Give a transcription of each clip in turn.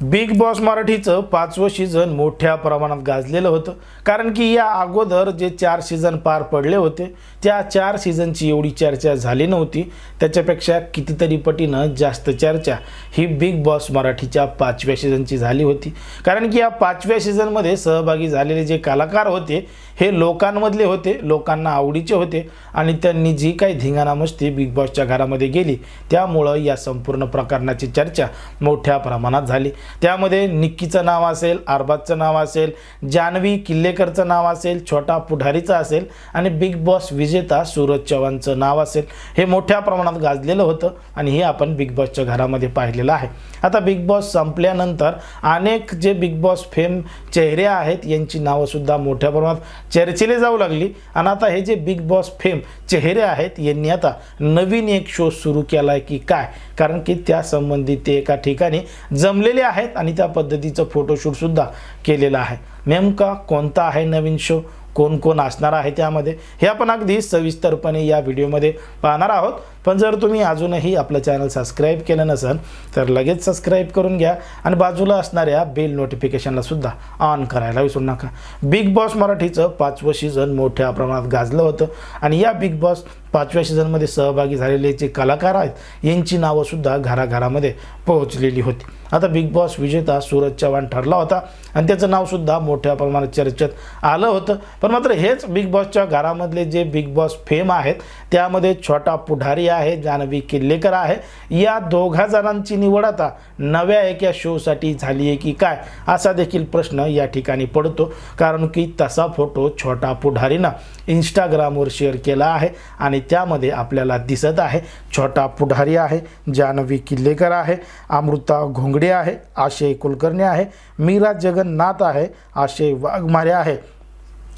Big boss मराठीचं 5वं season मोठ्या प्रमाणात गाजलेलं होतं, कारण की या अगोदर जे 4 सीझन पार पडले होते त्या 4 सीझनची एवढी चर्चा झाली नव्हती। त्याच्यापेक्षा कितीतरी पटीनं जास्त चर्चा ही बिग बॉस मराठीच्या 5व्या सीझनची झाली होती, कारण की या 5व्या सीझनमध्ये सहभागी झालेले जे कलाकार होते हे लोकांमधले होते, लोकांना आवडीचे होते आणि त्यांनी जी काही धिंगाणा मस्ती बिग बॉसच्या घरामध्ये गेली त्यामुळे या संपूर्ण प्रकरणाची चर्चा मोठ्या प्रमाणात झाली। त्यामध्ये निक्कीचं नाव असेल, अरबाजचं नाव असेल, जान्हवी किल्लेकरचं नाव असेल, छोटा पुढारीचं असेल आणि बिग बॉस विजेता सूरज चव्हाणचं नाव असेल, हे मोठ्या प्रमाणात गाजलेलं होतं आणि हे आपण बिग बॉसच्या घरामध्ये पाहिलेलं आहे। आता बिग बॉस संपल्यानंतर अनेक जे बिग बॉस फेम चेहरे आहेत यांची नावं सुद्धा मोठ्या प्रमाणात चर्चेले जाऊ लागली आणि आता हे जे बिग बॉस फेम चेहरे आहेत यांनी आता नवीन एक शो सुरू केलाय की काय, कारण की त्या संबंधित ते एका ठिकाणी जमलेले आहेत आणि त्या पद्धतीचं फोटोशूट सुद्धा केलेलं आहे। नेमका कोणता आहे नवीन शो, कोण कोण असणार आहे त्यामध्ये, हे आपण अगदी सविस्तरपणे या व्हिडिओमध्ये पाहणार आहोत। पण जर तुम्ही अजूनही आपलं चॅनल सबस्क्राइब केलं नसेल तर लगेच सबस्क्राइब करून घ्या आणि बाजूला असणाऱ्या बेल नोटिफिकेशनला सुद्धा ऑन करायला विसरू नका। बिग बॉस मराठीचं 5वं सीझन मोठ्या प्रमाणात गाजलं होतं आणि या बिग बॉस 5व्या सीझनमध्ये सहभागी झालेले जे कलाकार आहेत यांची नावं सुद्धा घराघरामध्ये पोहोचलेली होती। आता बिग बॉस विजेता सूरज चव्हाण ठरला होता आणि त्याचं नाव सुद्धा मोठ्या प्रमाणात चर्चेत आलं होतं। पण मात्र हेच बिग बॉसच्या घरामधले जे बिग बॉस फेम आहेत त्यामध्ये छोटा पुढारी आहे, जान्हवी किल्लेकर आहे, या दोघा जणांची निवड आता नव्या एका शोसाठी झाली आहे की काय असा देखील प्रश्न या ठिकाणी पडतो, कारण की तसा फोटो छोटा पुढारीनं इंस्टाग्रामवर शेअर केला आहे आणि त्यामध्ये आपल्याला दिसत आहे छोटा पुढारी आहे, जान्हवी किल्लेकर आहे, अमृता घोंगडे आहे, आशय कुलकर्णी आहे, मीरा जगन्नाथ आहे, आशय वाघमारे आहे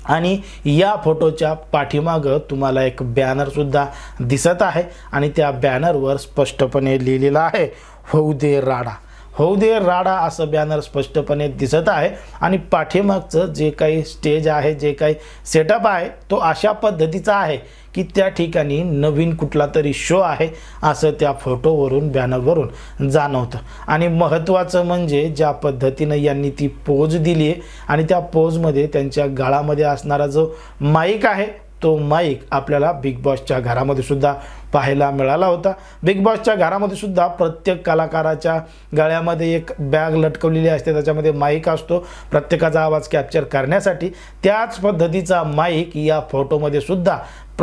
आणि या फोटोच्या पाठीमागं तुम्हाला एक बॅनर सुद्धा दिसत आहे आणि त्या बॅनरवर स्पष्टपणे लिहिलेलं आहे होऊ दे राडा, होऊ दे राडा असं बॅनर स्पष्टपणे दिसत आहे आणि पाठीमागचं जे काही स्टेज आहे, जे काही सेटअप आहे तो अशा पद्धतीचा आहे की त्या ठिकाणी नवीन कुठला तरी शो आहे असं त्या फोटोवरून बॅनरवरून जाणवतं। आणि महत्त्वाचं म्हणजे ज्या पद्धतीनं यांनी ती पोज दिली आहे आणि त्या पोजमध्ये त्यांच्या गळामध्ये असणारा जो माईक आहे तो माईक आपल्याला बिग बॉसच्या घरामध्ये सुद्धा पाहायला मिळाला होता। बिग बॉसच्या घरामध्ये सुद्धा प्रत्येक कलाकाराच्या गळ्यामध्ये एक बॅग लटकवलेली असते, त्याच्यामध्ये माईक असतो प्रत्येकाचा आवाज कॅप्चर करण्यासाठी। त्याच पद्धतीचा माईक या फोटोमध्ये सुद्धा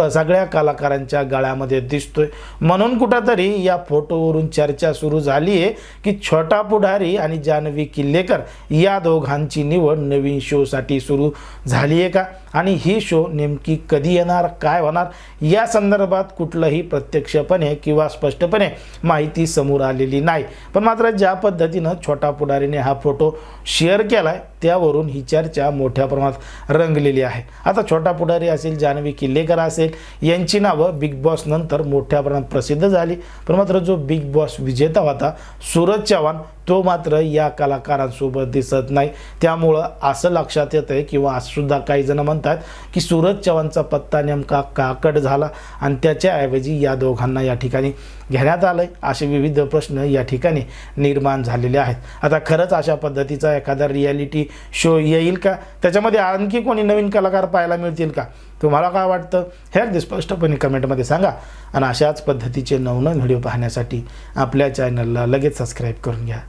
सगळ्या कलाकारांच्या गळ्यामध्ये दिसतोय, म्हणून कुठेतरी या फोटोवरून चर्चा सुरू झाली आहे की छोटा पुढारी आणि जान्हवी किल्लेकर या दोघांची निवड नवीन शोसाठी सुरू झाली आहे का आणि ही शो नेमकी कधी येणार, काय होणार या संदर्भात कुठलंही प्रत्यक्षपणे किंवा स्पष्टपणे माहिती समोर आलेली नाही। पण मात्र ज्या पद्धतीनं छोटा पुढारीने हा फोटो शेअर केलाय त्यावरून ही चर्चा मोठ्या प्रमाणात रंगलेली आहे। आता छोटा पुढारी असेल, जान्हवी किल्लेकर असेल यांची नावं बिग बॉस नंतर मोठ्या प्रमाणात प्रसिद्ध झाली, पण मात्र जो बिग बॉस विजेता होता सूरज चव्हाण तो मात्र या कलाकारांसोबत दिसत नाही। त्यामुळं असं लक्षात येतंय किंवा असं सुद्धा काही जण म्हणतात की सूरज चव्हाणचा पत्ता नेमका का कट झाला आणि त्याच्याऐवजी या दोघांना या ठिकाणी घेण्यात आलंय, असे विविध प्रश्न या ठिकाणी निर्माण झालेले आहेत। आता खरंच अशा पद्धतीचा एखादा रियालिटी शो येईल का, त्याच्यामध्ये आणखी कोणी नवीन कलाकार पाहायला मिळतील का, तुम्हाला काय वाटतं हे अगदी स्पष्टपणे कमेंटमध्ये सांगा आणि अशाच पद्धतीचे नवनवीन व्हिडिओ पाहण्यासाठी आपल्या चॅनलला लगेच सबस्क्राईब करून घ्या।